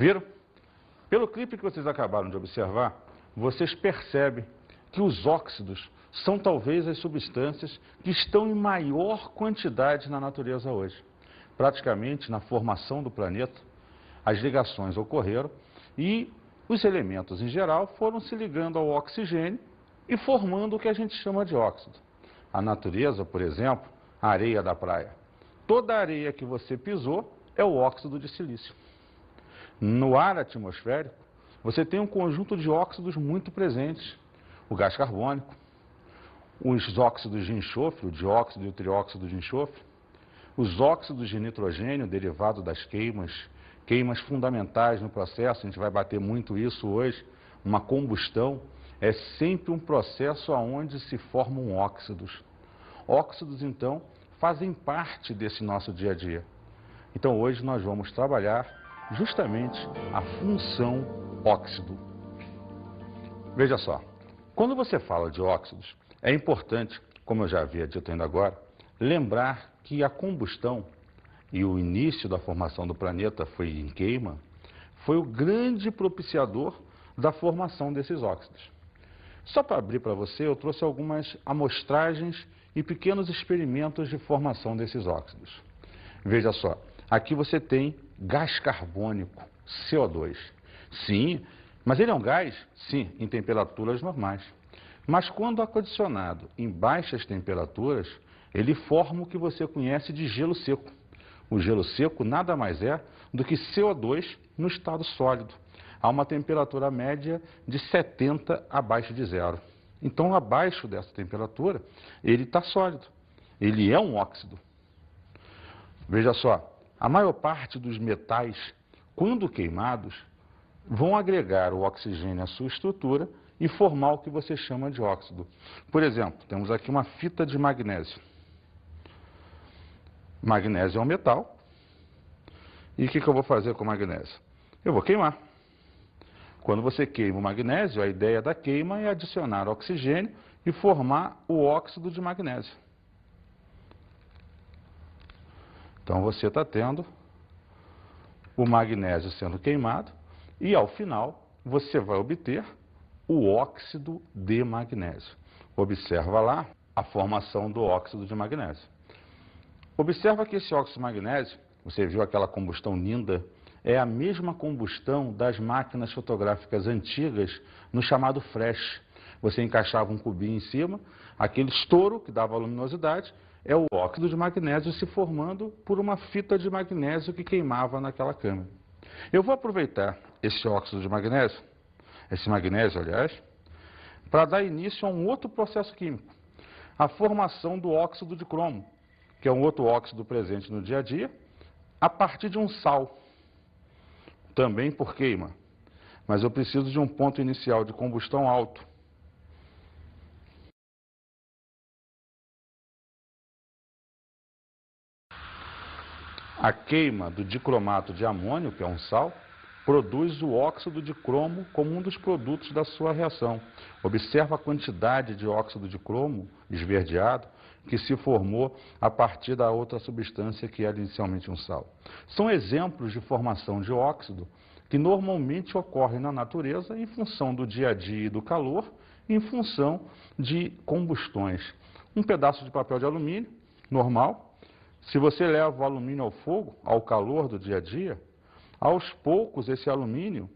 Viram? Pelo clipe que vocês acabaram de observar, vocês percebem que os óxidos são talvez as substâncias que estão em maior quantidade na natureza hoje. Praticamente na formação do planeta, as ligações ocorreram e os elementos em geral foram se ligando ao oxigênio e formando o que a gente chama de óxido. A natureza, por exemplo, a areia da praia. Toda a areia que você pisou é o óxido de silício. No ar atmosférico, você tem um conjunto de óxidos muito presentes. O gás carbônico, os óxidos de enxofre, o dióxido e o trióxido de enxofre, os óxidos de nitrogênio derivado das queimas fundamentais no processo, a gente vai bater muito isso hoje. Uma combustão é sempre um processo onde se formam óxidos. Óxidos, então, fazem parte desse nosso dia a dia. Então, hoje nós vamos trabalhar justamente a função óxido. Veja só, quando você fala de óxidos, é importante, como eu já havia dito ainda agora, lembrar que a combustão e o início da formação do planeta foi em queima, foi o grande propiciador da formação desses óxidos. Só para abrir para você, eu trouxe algumas amostragens e pequenos experimentos de formação desses óxidos. Veja só, aqui você tem gás carbônico, CO2. Sim, mas ele é um gás? Sim, em temperaturas normais. Mas quando acondicionado em baixas temperaturas, ele forma o que você conhece de gelo seco. O gelo seco nada mais é do que CO2 no estado sólido, a uma temperatura média de 70 abaixo de zero. Então, abaixo dessa temperatura, ele está sólido. Ele é um óxido. Veja só, a maior parte dos metais, quando queimados, vão agregar o oxigênio à sua estrutura e formar o que você chama de óxido. Por exemplo, temos aqui uma fita de magnésio. Magnésio é um metal. E o que eu vou fazer com o magnésio? Eu vou queimar. Quando você queima o magnésio, a ideia da queima é adicionar oxigênio e formar o óxido de magnésio. Então você está tendo o magnésio sendo queimado e ao final você vai obter o óxido de magnésio. Observa lá a formação do óxido de magnésio. Observa que esse óxido de magnésio, você viu aquela combustão linda, é a mesma combustão das máquinas fotográficas antigas no chamado flash. Você encaixava um cubinho em cima, aquele estouro que dava luminosidade, é o óxido de magnésio se formando por uma fita de magnésio que queimava naquela câmera. Eu vou aproveitar esse óxido de magnésio, esse magnésio, aliás, para dar início a um outro processo químico, a formação do óxido de cromo, que é um outro óxido presente no dia a dia, a partir de um sal, também por queima. Mas eu preciso de um ponto inicial de combustão alto. A queima do dicromato de amônio, que é um sal, produz o óxido de cromo como um dos produtos da sua reação. Observa a quantidade de óxido de cromo esverdeado que se formou a partir da outra substância que era inicialmente um sal. São exemplos de formação de óxido que normalmente ocorrem na natureza em função do dia a dia e do calor, em função de combustões. Um pedaço de papel de alumínio, normal. Se você leva o alumínio ao fogo, ao calor do dia a dia, aos poucos esse alumínio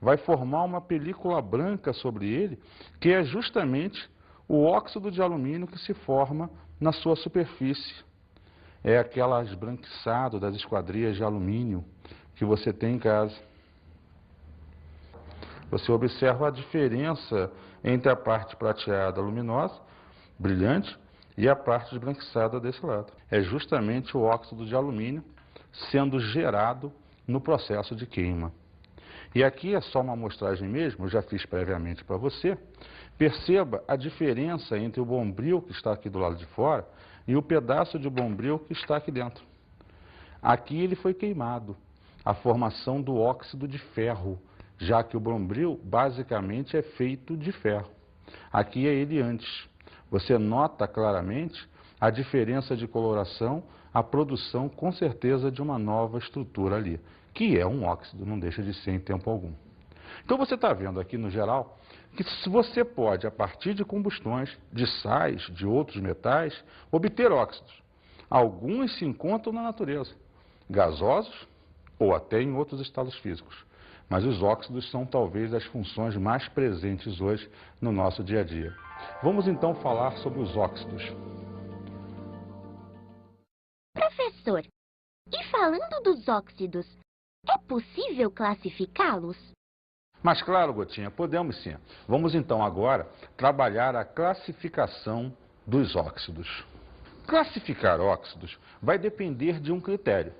vai formar uma película branca sobre ele, que é justamente o óxido de alumínio que se forma na sua superfície. É aquela esbranquiçado das esquadrias de alumínio que você tem em casa. Você observa a diferença entre a parte prateada luminosa, brilhante, e a parte esbranquiçada desse lado. É justamente o óxido de alumínio sendo gerado no processo de queima. E aqui é só uma amostragem mesmo, eu já fiz previamente para você. Perceba a diferença entre o bombril que está aqui do lado de fora e o pedaço de bombril que está aqui dentro. Aqui ele foi queimado, a formação do óxido de ferro, já que o bombril basicamente é feito de ferro. Aqui é ele antes. Você nota claramente a diferença de coloração, a produção com certeza de uma nova estrutura ali, que é um óxido, não deixa de ser em tempo algum. Então você está vendo aqui no geral que se você pode, a partir de combustões de sais, de outros metais, obter óxidos. Alguns se encontram na natureza, gasosos ou até em outros estados físicos. Mas os óxidos são talvez as funções mais presentes hoje no nosso dia a dia. Vamos então falar sobre os óxidos. Professor, e falando dos óxidos, é possível classificá-los? Mas claro, Gotinha, podemos sim. Vamos então agora trabalhar a classificação dos óxidos. Classificar óxidos vai depender de um critério.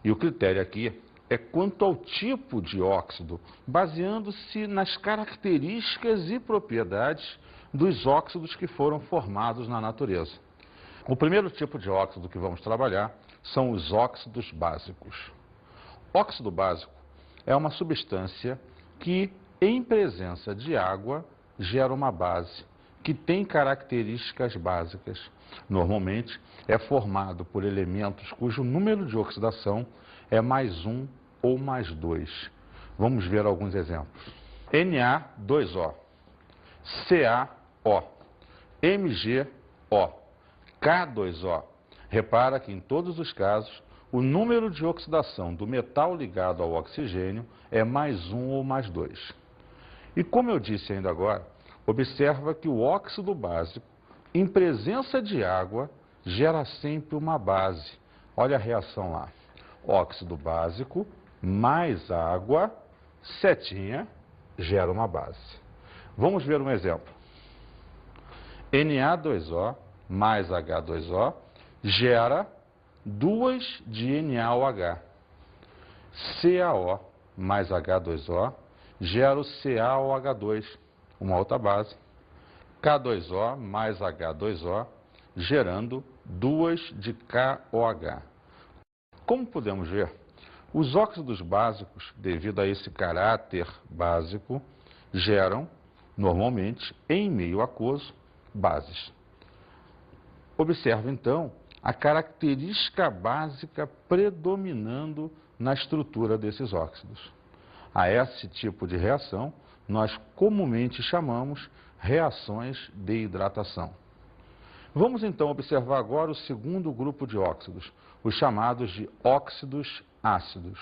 E o critério aqui é quanto ao tipo de óxido, baseando-se nas características e propriedades dos óxidos que foram formados na natureza. O primeiro tipo de óxido que vamos trabalhar são os óxidos básicos. Óxido básico é uma substância que, em presença de água, gera uma base, que tem características básicas. Normalmente, é formado por elementos cujo número de oxidação é +1 ou +2. Vamos ver alguns exemplos. Na2O, CaO, MgO, K2O. Repara que em todos os casos, o número de oxidação do metal ligado ao oxigênio é +1 ou +2. E como eu disse ainda agora, observa que o óxido básico, em presença de água, gera sempre uma base. Olha a reação lá. Óxido básico mais água, setinha, gera uma base. Vamos ver um exemplo. Na2O mais H2O gera 2 de NaOH. CaO mais H2O gera o CaOH2, uma outra base. K2O mais H2O gerando 2 de KOH. Como podemos ver, os óxidos básicos, devido a esse caráter básico, geram, normalmente, em meio aquoso, bases. Observe, então, a característica básica predominando na estrutura desses óxidos. A esse tipo de reação, nós comumente chamamos reações de hidratação. Vamos então observar agora o segundo grupo de óxidos, os chamados de óxidos ácidos.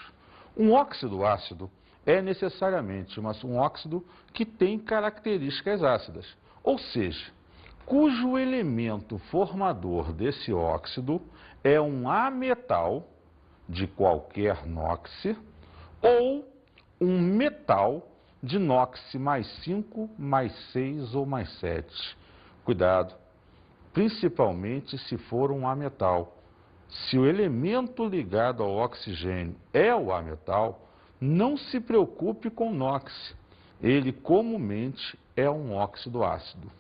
Um óxido ácido é necessariamente um óxido que tem características ácidas, ou seja, cujo elemento formador desse óxido é um ametal de qualquer NOx ou um metal de NOx +5, +6 ou +7. Cuidado, principalmente se for um ametal. Se o elemento ligado ao oxigênio é o ametal, não se preocupe com NOx. Ele comumente é um óxido ácido.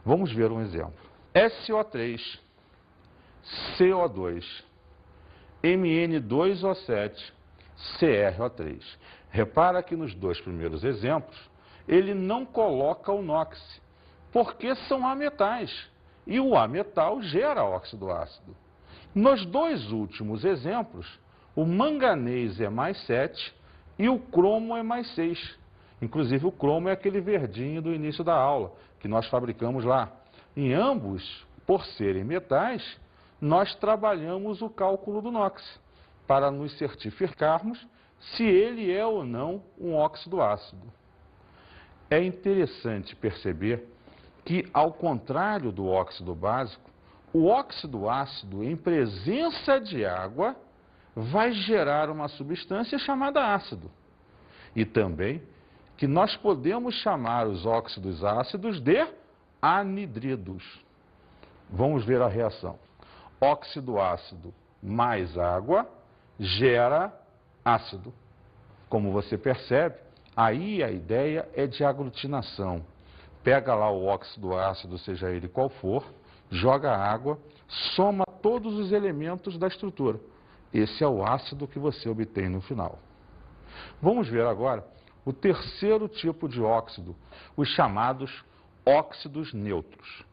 Vamos ver um exemplo. SO3, CO2, Mn2O7, CrO3. Repara que nos dois primeiros exemplos, ele não coloca o NOx, porque são ametais, e o ametal gera óxido ácido. Nos dois últimos exemplos, o manganês é +7 e o cromo é +6. Inclusive o cromo é aquele verdinho do início da aula, que nós fabricamos lá. Em ambos, por serem metais, nós trabalhamos o cálculo do NOx, para nos certificarmos se ele é ou não um óxido ácido. É interessante perceber que, ao contrário do óxido básico, o óxido ácido, em presença de água, vai gerar uma substância chamada ácido. E também que nós podemos chamar os óxidos ácidos de anidridos. Vamos ver a reação. Óxido ácido mais água gera ácido. Como você percebe, aí a ideia é de aglutinação. Pega lá o óxido ácido, seja ele qual for, joga água, soma todos os elementos da estrutura. Esse é o ácido que você obtém no final. Vamos ver agora o terceiro tipo de óxido, os chamados óxidos neutros.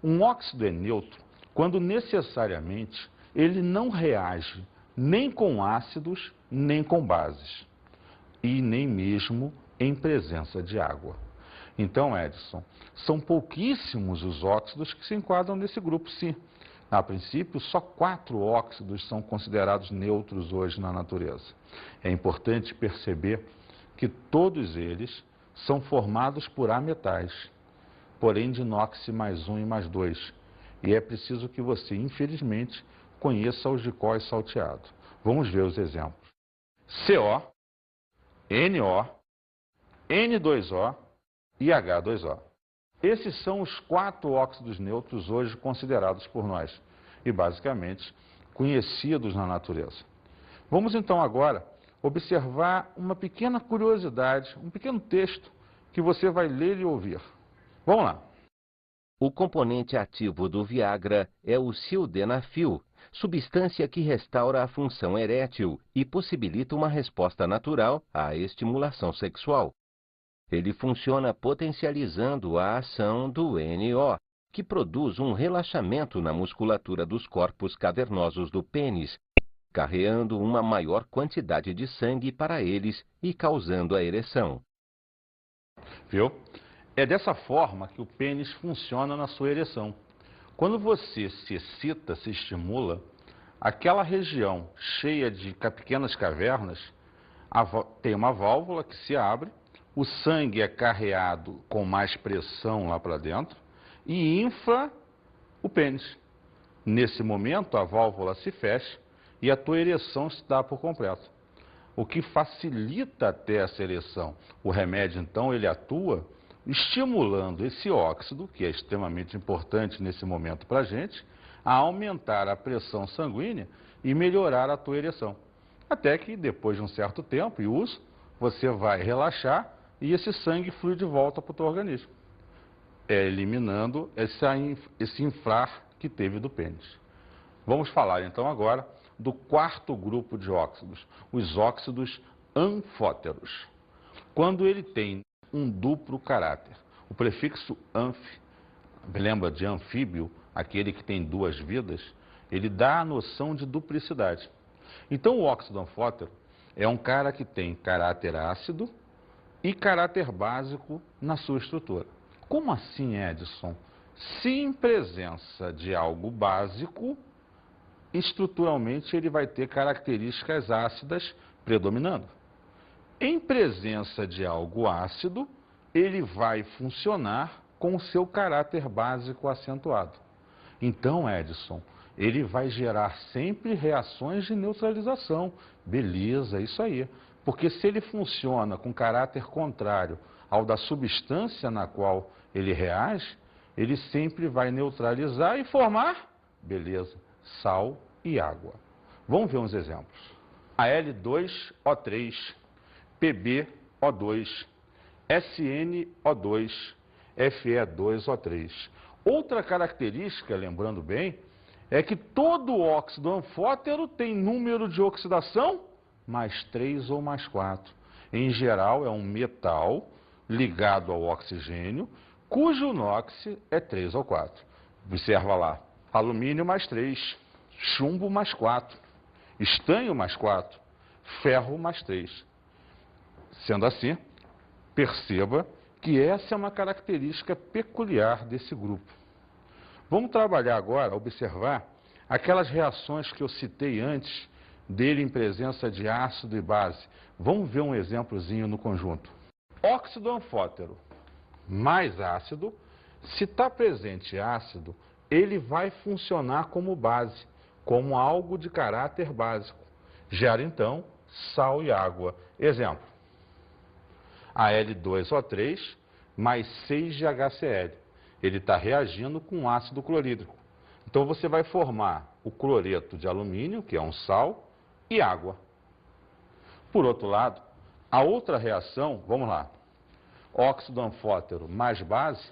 Um óxido é neutro quando necessariamente ele não reage nem com ácidos, nem com bases, e nem mesmo em presença de água. Então, Edson, são pouquíssimos os óxidos que se enquadram nesse grupo, sim. A princípio, só 4 óxidos são considerados neutros hoje na natureza. É importante perceber que todos eles são formados por ametais, porém de inox mais 1 e mais 2. E é preciso que você, infelizmente, conheça o algicol salteado. Vamos ver os exemplos. CO, NO, N2O e H2O. Esses são os 4 óxidos neutros hoje considerados por nós e, basicamente, conhecidos na natureza. Vamos então agora observar uma pequena curiosidade, um pequeno texto que você vai ler e ouvir. Vamos lá. O componente ativo do Viagra é o sildenafil, substância que restaura a função erétil e possibilita uma resposta natural à estimulação sexual. Ele funciona potencializando a ação do NO, que produz um relaxamento na musculatura dos corpos cavernosos do pênis, carreando uma maior quantidade de sangue para eles e causando a ereção. Viu? É dessa forma que o pênis funciona na sua ereção. Quando você se excita, se estimula, aquela região cheia de pequenas cavernas tem uma válvula que se abre, o sangue é carreado com mais pressão lá para dentro e infla o pênis. Nesse momento, a válvula se fecha e a tua ereção se dá por completo, o que facilita até essa ereção. O remédio, então, ele atua estimulando esse óxido, que é extremamente importante nesse momento para a gente, a aumentar a pressão sanguínea e melhorar a tua ereção. Até que, depois de um certo tempo e uso, você vai relaxar e esse sangue flui de volta para o teu organismo, eliminando esse inflar que teve do pênis. Vamos falar então agora do 4º grupo de óxidos, os óxidos anfóteros. Quando ele tem um duplo caráter, o prefixo anf, lembra de anfíbio, aquele que tem 2 vidas, ele dá a noção de duplicidade. Então o óxido anfótero é um cara que tem caráter ácido e caráter básico na sua estrutura. Como assim, Edson? Se em presença de algo básico, estruturalmente ele vai ter características ácidas predominando. Em presença de algo ácido, ele vai funcionar com o seu caráter básico acentuado. Então, Edson, ele vai gerar sempre reações de neutralização. Beleza, isso aí. Porque se ele funciona com caráter contrário ao da substância na qual ele reage, ele sempre vai neutralizar e formar, beleza, sal e água. Vamos ver uns exemplos. Al2O3, PbO2, SnO2, Fe2O3. Outra característica, lembrando bem, é que todo óxido anfótero tem número de oxidação mais 3 ou mais 4. Em geral, é um metal ligado ao oxigênio, cujo NOx é 3 ou 4. Observa lá, alumínio mais 3, chumbo mais 4, estanho mais 4, ferro mais 3. Sendo assim, perceba que essa é uma característica peculiar desse grupo. Vamos trabalhar agora, observar aquelas reações que eu citei antes dele em presença de ácido e base. Vamos ver um exemplozinho no conjunto. Óxido anfótero mais ácido, se está presente ácido, ele vai funcionar como base, como algo de caráter básico. Gera então sal e água. Exemplo, Al2O3 mais 6 de HCl. Ele está reagindo com ácido clorídrico. Então você vai formar o cloreto de alumínio, que é um sal, e água. Por outro lado, a outra reação, vamos lá, óxido anfótero mais base,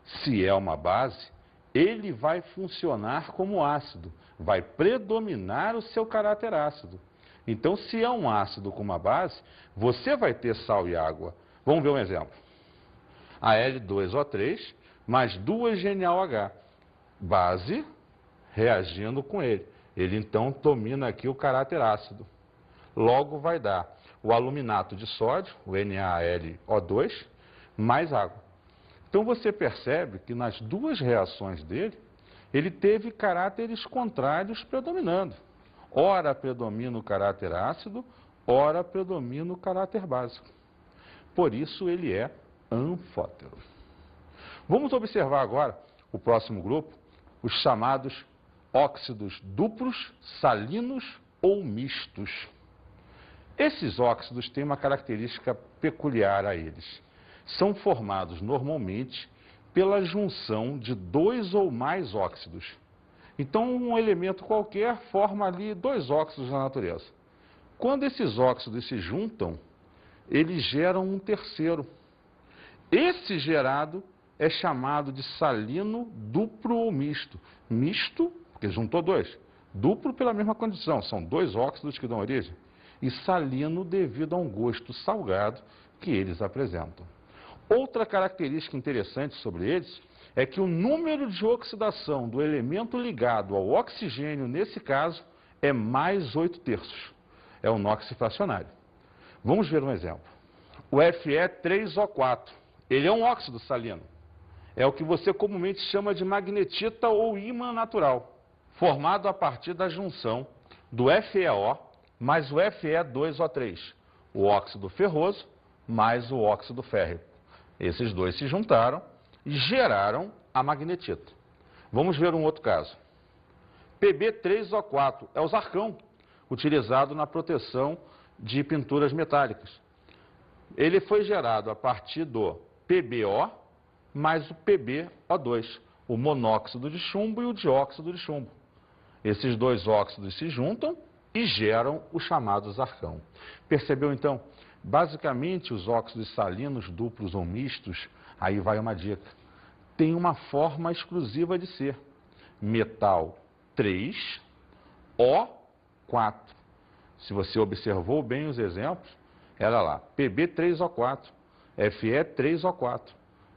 se é uma base, ele vai funcionar como ácido, vai predominar o seu caráter ácido. Então, se é um ácido com uma base, você vai ter sal e água. Vamos ver um exemplo. Al2O3 mais 2 GNOH, base reagindo com ele. Ele então domina aqui o caráter ácido. Logo vai dar o aluminato de sódio, o NaLO2, mais água. Então você percebe que nas duas reações dele, ele teve caráteres contrários predominando. Ora predomina o caráter ácido, ora predomina o caráter básico. Por isso ele é anfótero. Vamos observar agora o próximo grupo, os chamados óxidos duplos, salinos ou mistos. Esses óxidos têm uma característica peculiar a eles. São formados normalmente pela junção de dois ou mais óxidos. Então, um elemento qualquer forma ali dois óxidos na natureza. Quando esses óxidos se juntam, eles geram um terceiro. Esse gerado é chamado de salino duplo ou misto. Misto, porque juntou dois. Duplo pela mesma condição, são dois óxidos que dão origem. E salino devido a um gosto salgado que eles apresentam. Outra característica interessante sobre eles é que o número de oxidação do elemento ligado ao oxigênio, nesse caso, é mais 8/3. É o NOx fracionário. Vamos ver um exemplo. O Fe3O4, ele é um óxido salino. É o que você comumente chama de magnetita ou ímã natural, formado a partir da junção do FeO mais o Fe2O3, o óxido ferroso mais o óxido férrico. Esses dois se juntaram e geraram a magnetita. Vamos ver um outro caso. Pb3O4 é o zarcão, utilizado na proteção de pinturas metálicas. Ele foi gerado a partir do PbO mais o PbO2, o monóxido de chumbo e o dióxido de chumbo. Esses dois óxidos se juntam e geram o chamado zarcão. Percebeu então? Basicamente, os óxidos salinos duplos ou mistos, aí vai uma dica, tem uma forma exclusiva de ser. Metal 3, O4. Se você observou bem os exemplos, era lá, Pb3O4, Fe3O4.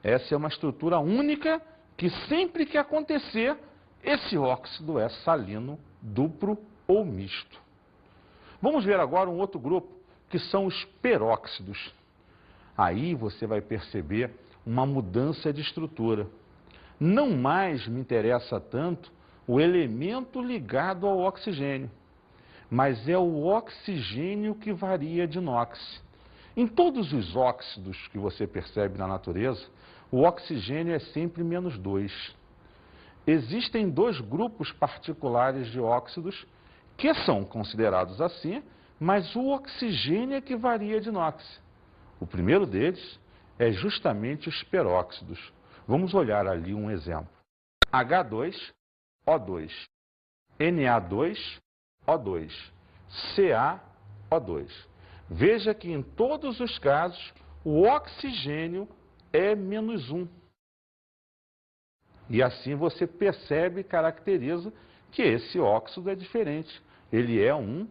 Essa é uma estrutura única que sempre que acontecer, esse óxido é salino duplo ou misto. Vamos ver agora um outro grupo, que são os peróxidos. Aí você vai perceber uma mudança de estrutura. Não mais me interessa tanto o elemento ligado ao oxigênio, mas é o oxigênio que varia de NOx. Em todos os óxidos que você percebe na natureza, o oxigênio é sempre -2. Existem dois grupos particulares de óxidos que são considerados assim, mas o oxigênio é que varia de NOx. O primeiro deles é justamente os peróxidos. Vamos olhar ali um exemplo. H2O2, Na2O2, CaO2. Veja que em todos os casos o oxigênio é -1. E assim você percebe e caracteriza que esse óxido é diferente. Ele é um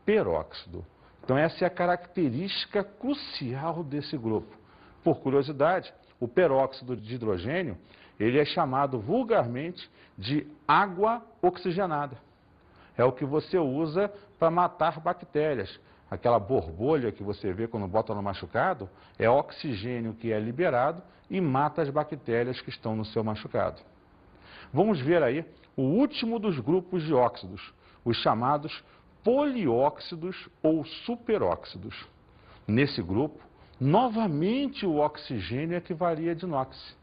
peróxido. Então essa é a característica crucial desse grupo. Por curiosidade, o peróxido de hidrogênio, ele é chamado vulgarmente de água oxigenada. É o que você usa para matar bactérias. Aquela borbolha que você vê quando bota no machucado, é oxigênio que é liberado e mata as bactérias que estão no seu machucado. Vamos ver aí o último dos grupos de óxidos, os chamados polióxidos ou superóxidos. Nesse grupo, novamente o oxigênio é que varia de NOx.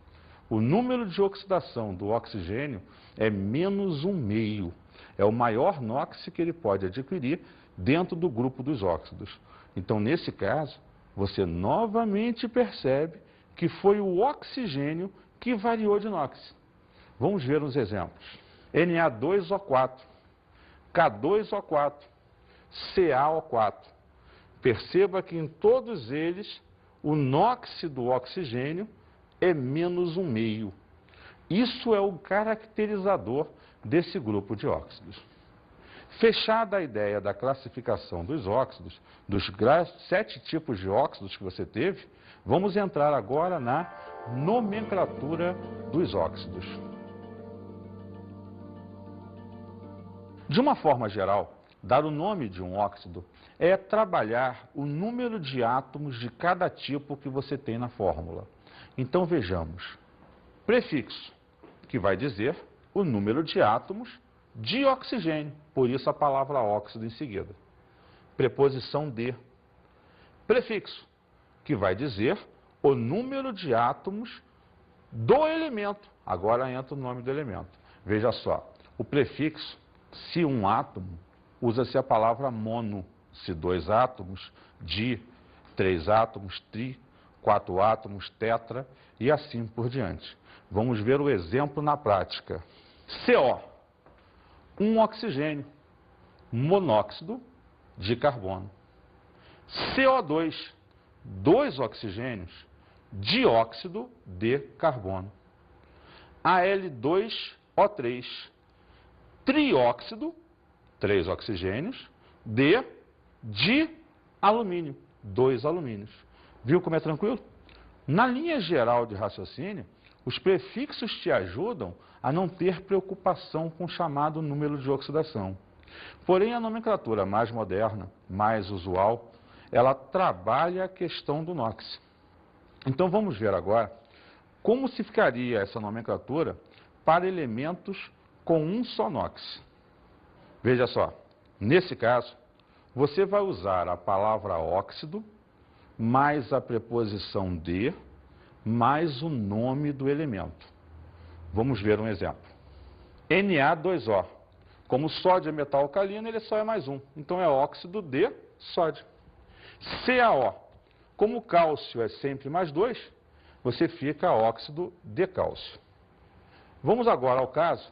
O número de oxidação do oxigênio é -1,5. É o maior NOx que ele pode adquirir dentro do grupo dos óxidos. Então, nesse caso, você novamente percebe que foi o oxigênio que variou de NOx. Vamos ver uns exemplos. Na2O4, K2O4, CaO4. Perceba que em todos eles o NOx do oxigênio é -1,5. Isso é o caracterizador desse grupo de óxidos. Fechada a ideia da classificação dos óxidos, dos 7 tipos de óxidos que você teve, vamos entrar agora na nomenclatura dos óxidos. De uma forma geral, dar o nome de um óxido é trabalhar o número de átomos de cada tipo que você tem na fórmula. Então vejamos, prefixo, que vai dizer o número de átomos de oxigênio, por isso a palavra óxido em seguida. Preposição de. Prefixo, que vai dizer o número de átomos do elemento. Agora entra o nome do elemento. Veja só, o prefixo, se um átomo, usa-se a palavra mono. Se 2 átomos, di, 3 átomos, tri, 4 átomos, tetra e assim por diante. Vamos ver o exemplo na prática. CO, um oxigênio, monóxido de carbono. CO2, 2 oxigênios, dióxido de carbono. Al2O3, trióxido, 3 oxigênios, de alumínio, 2 alumínios. Viu como é tranquilo? Na linha geral de raciocínio, os prefixos te ajudam a não ter preocupação com o chamado número de oxidação. Porém, a nomenclatura mais moderna, mais usual, ela trabalha a questão do NOx. Então vamos ver agora como se ficaria essa nomenclatura para elementos com um só NOx. Veja só, nesse caso, você vai usar a palavra óxido, mais a preposição de, mais o nome do elemento. Vamos ver um exemplo. Na2O. Como sódio é metal alcalino, ele só é mais um. Então é óxido de sódio. CaO. Como cálcio é sempre mais 2, você fica óxido de cálcio. Vamos agora ao caso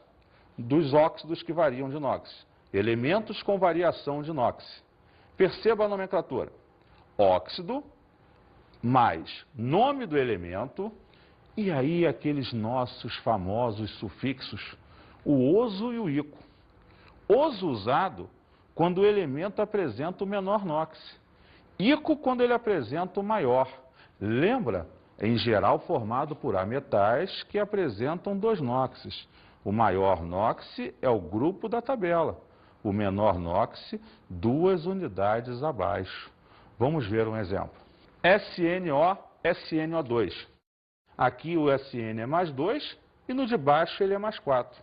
dos óxidos que variam de NOx. Elementos com variação de NOx. Perceba a nomenclatura. Óxido, mais nome do elemento, e aí aqueles nossos famosos sufixos, o oso e o ico. Oso usado quando o elemento apresenta o menor NOx. Ico quando ele apresenta o maior. Lembra? Em geral formado por ametais que apresentam 2 NOxes. O maior NOx é o grupo da tabela. O menor NOx, 2 unidades abaixo. Vamos ver um exemplo. SNO, SNO2. Aqui o SN é mais 2 e no de baixo ele é mais 4.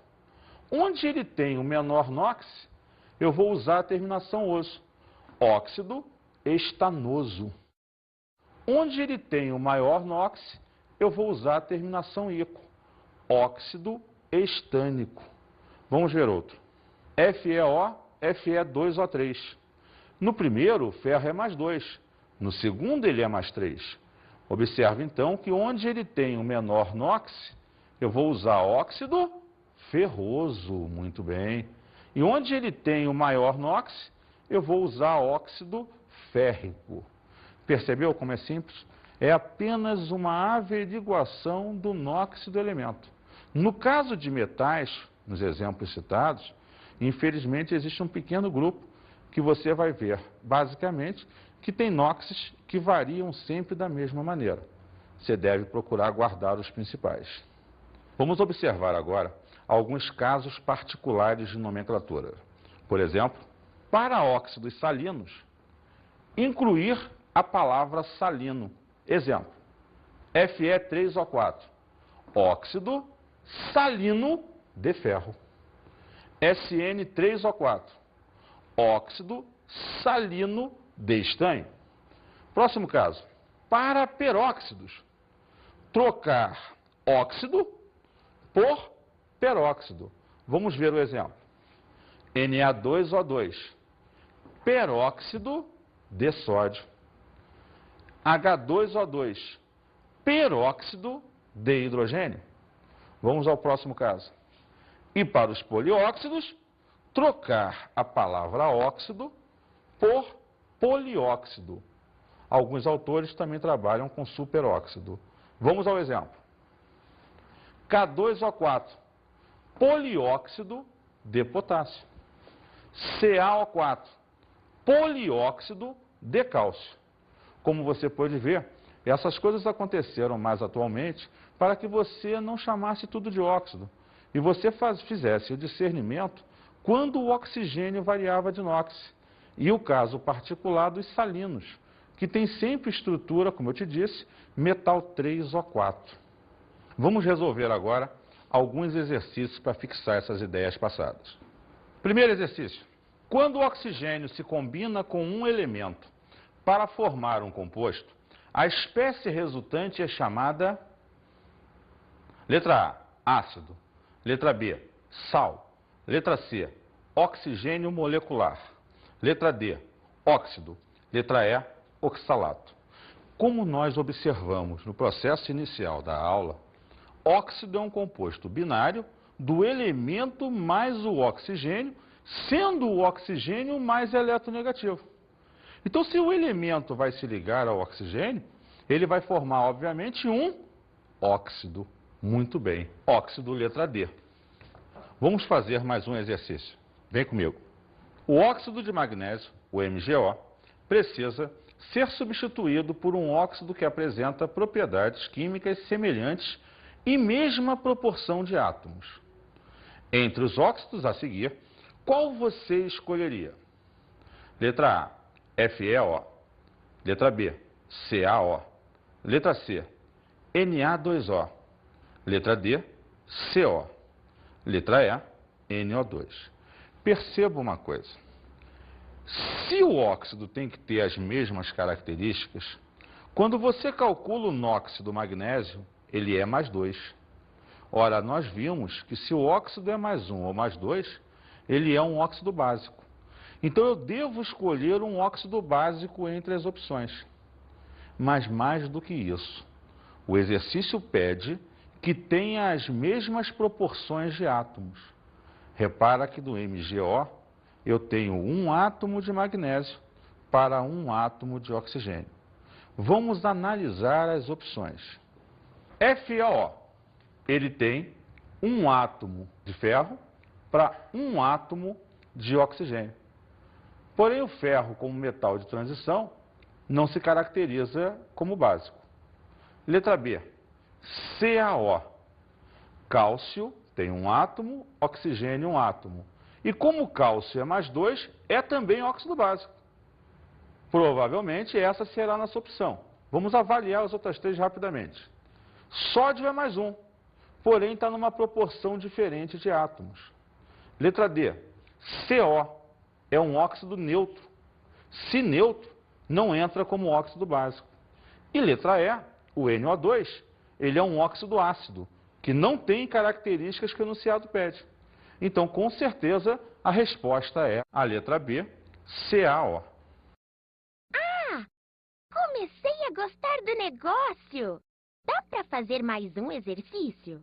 Onde ele tem o menor NOx, eu vou usar a terminação oso. Óxido estanoso. Onde ele tem o maior NOx, eu vou usar a terminação ico. Óxido estânico. Vamos ver outro. FeO, Fe2O3. No primeiro, o ferro é mais 2. No segundo, ele é mais 3. Observe, então, que onde ele tem o menor NOx, eu vou usar óxido ferroso. Muito bem. E onde ele tem o maior NOx, eu vou usar óxido férrico. Percebeu como é simples? É apenas uma averiguação do NOx do elemento. No caso de metais, nos exemplos citados, infelizmente existe um pequeno grupo que você vai ver, basicamente, que tem NOxes que variam sempre da mesma maneira. Você deve procurar guardar os principais. Vamos observar agora alguns casos particulares de nomenclatura. Por exemplo, para óxidos salinos, incluir a palavra salino. Exemplo, Fe3O4, óxido salino de ferro. SN3O4, óxido salino de estanho. Próximo caso, para peróxidos, trocar óxido por peróxido. Vamos ver o exemplo. Na2O2, peróxido de sódio. H2O2, peróxido de hidrogênio. Vamos ao próximo caso. E para os polióxidos, trocar a palavra óxido por polióxido. Alguns autores também trabalham com superóxido. Vamos ao exemplo. K2O4, polióxido de potássio. CaO4, polióxido de cálcio. Como você pode ver, essas coisas aconteceram mais atualmente para que você não chamasse tudo de óxido e você fizesse o discernimento quando o oxigênio variava de NOx, e o caso particular dos salinos, que tem sempre estrutura, como eu te disse, metal 3O4. Vamos resolver agora alguns exercícios para fixar essas ideias passadas. Primeiro exercício. Quando o oxigênio se combina com um elemento para formar um composto, a espécie resultante é chamada letra A, ácido, letra B, sal, letra C, oxigênio molecular, letra D, óxido, letra E, oxalato. Como nós observamos no processo inicial da aula, óxido é um composto binário do elemento mais o oxigênio, sendo o oxigênio mais eletronegativo. Então, se o elemento vai se ligar ao oxigênio, ele vai formar, obviamente, um óxido. Muito bem, óxido letra D. Vamos fazer mais um exercício. Vem comigo. O óxido de magnésio, o MgO, precisa ser substituído por um óxido que apresenta propriedades químicas semelhantes e mesma proporção de átomos. Entre os óxidos a seguir, qual você escolheria? Letra A, FeO. Letra B, CaO. Letra C, Na2O. Letra D, CO. Letra E, NO2. Perceba uma coisa. Se o óxido tem que ter as mesmas características, quando você calcula o NOx do magnésio, ele é mais 2. Ora, nós vimos que se o óxido é mais 1 ou mais 2, ele é um óxido básico. Então, eu devo escolher um óxido básico entre as opções. Mas mais do que isso, o exercício pede que tenha as mesmas proporções de átomos. Repara que do MgO eu tenho um átomo de magnésio para um átomo de oxigênio. Vamos analisar as opções. FeO, ele tem um átomo de ferro para um átomo de oxigênio. Porém, o ferro, como metal de transição, não se caracteriza como básico. Letra B, CaO. Cálcio tem um átomo, oxigênio um átomo. E como o cálcio é mais 2, é também óxido básico. Provavelmente essa será a nossa opção. Vamos avaliar as outras 3 rapidamente. Sódio é mais 1, porém está numa proporção diferente de átomos. Letra D, CO é um óxido neutro. Se neutro, não entra como óxido básico. E letra E, o NO2, ele é um óxido ácido, que não tem características que o enunciado pede. Então, com certeza, a resposta é a letra B, CaO. Ah, comecei a gostar do negócio. Dá para fazer mais um exercício?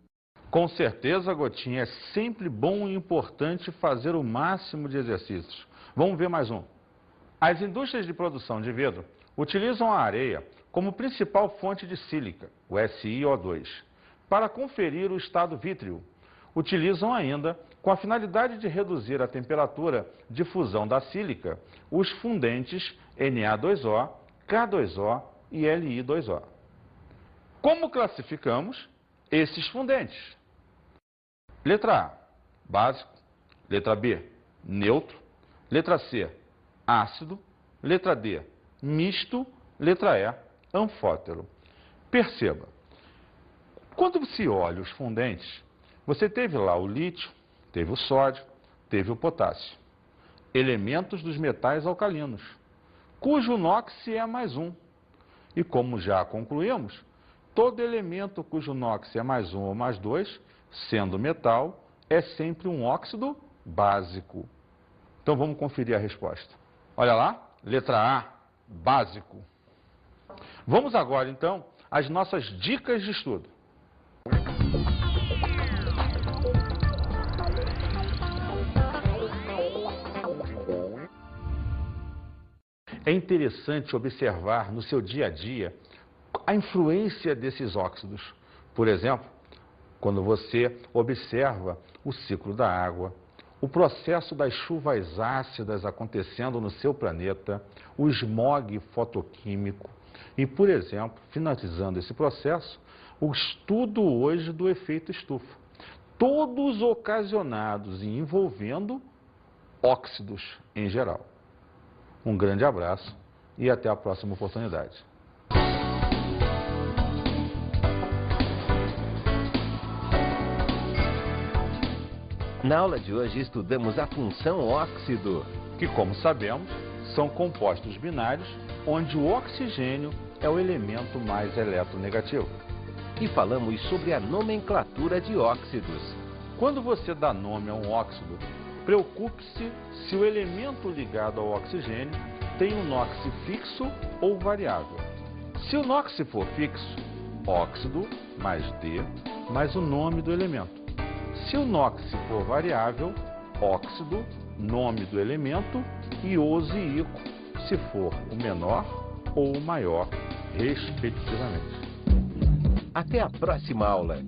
Com certeza, Gotinha, é sempre bom e importante fazer o máximo de exercícios. Vamos ver mais um. As indústrias de produção de vidro utilizam a areia como principal fonte de sílica, o SiO2, para conferir o estado vítreo. Utilizam ainda, com a finalidade de reduzir a temperatura de fusão da sílica, os fundentes Na2O, K2O e Li2O. Como classificamos esses fundentes? Letra A, básico. Letra B, neutro. Letra C, ácido. Letra D, misto. Letra E, anfótero. Perceba, quando se olha os fundentes, você teve lá o lítio, teve o sódio, teve o potássio. Elementos dos metais alcalinos, cujo NOx é mais 1. E como já concluímos, todo elemento cujo NOx é mais 1 ou mais 2, sendo metal, é sempre um óxido básico. Então vamos conferir a resposta. Olha lá, letra A, básico. Vamos agora, então, às nossas dicas de estudo. É interessante observar no seu dia a dia a influência desses óxidos. Por exemplo, quando você observa o ciclo da água, o processo das chuvas ácidas acontecendo no seu planeta, o smog fotoquímico e, por exemplo, finalizando esse processo, o estudo hoje do efeito estufa. Todos ocasionados e envolvendo óxidos em geral. Um grande abraço e até a próxima oportunidade. Na aula de hoje estudamos a função óxido, Que, como sabemos, são compostos binários onde o oxigênio é o elemento mais eletronegativo. e falamos sobre a nomenclatura de óxidos. Quando você dá nome a um óxido, preocupe-se se o elemento ligado ao oxigênio tem um NOx fixo ou variável. Se o NOx for fixo, óxido mais D mais o nome do elemento. Se o NOx for variável, óxido, nome do elemento e ose e ico, se for o menor ou o maior, respectivamente. Até a próxima aula!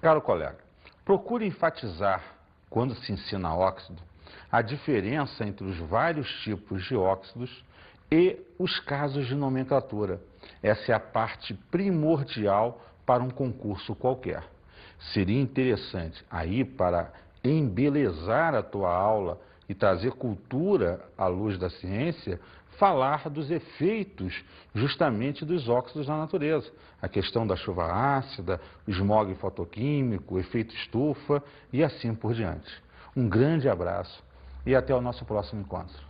Caro colega, procure enfatizar, quando se ensina óxido, a diferença entre os vários tipos de óxidos e os casos de nomenclatura. Essa é a parte primordial para um concurso qualquer. Seria interessante aí, para embelezar a tua aula e trazer cultura à luz da ciência, falar dos efeitos justamente dos óxidos na natureza. A questão da chuva ácida, o smog fotoquímico, o efeito estufa e assim por diante. Um grande abraço e até o nosso próximo encontro.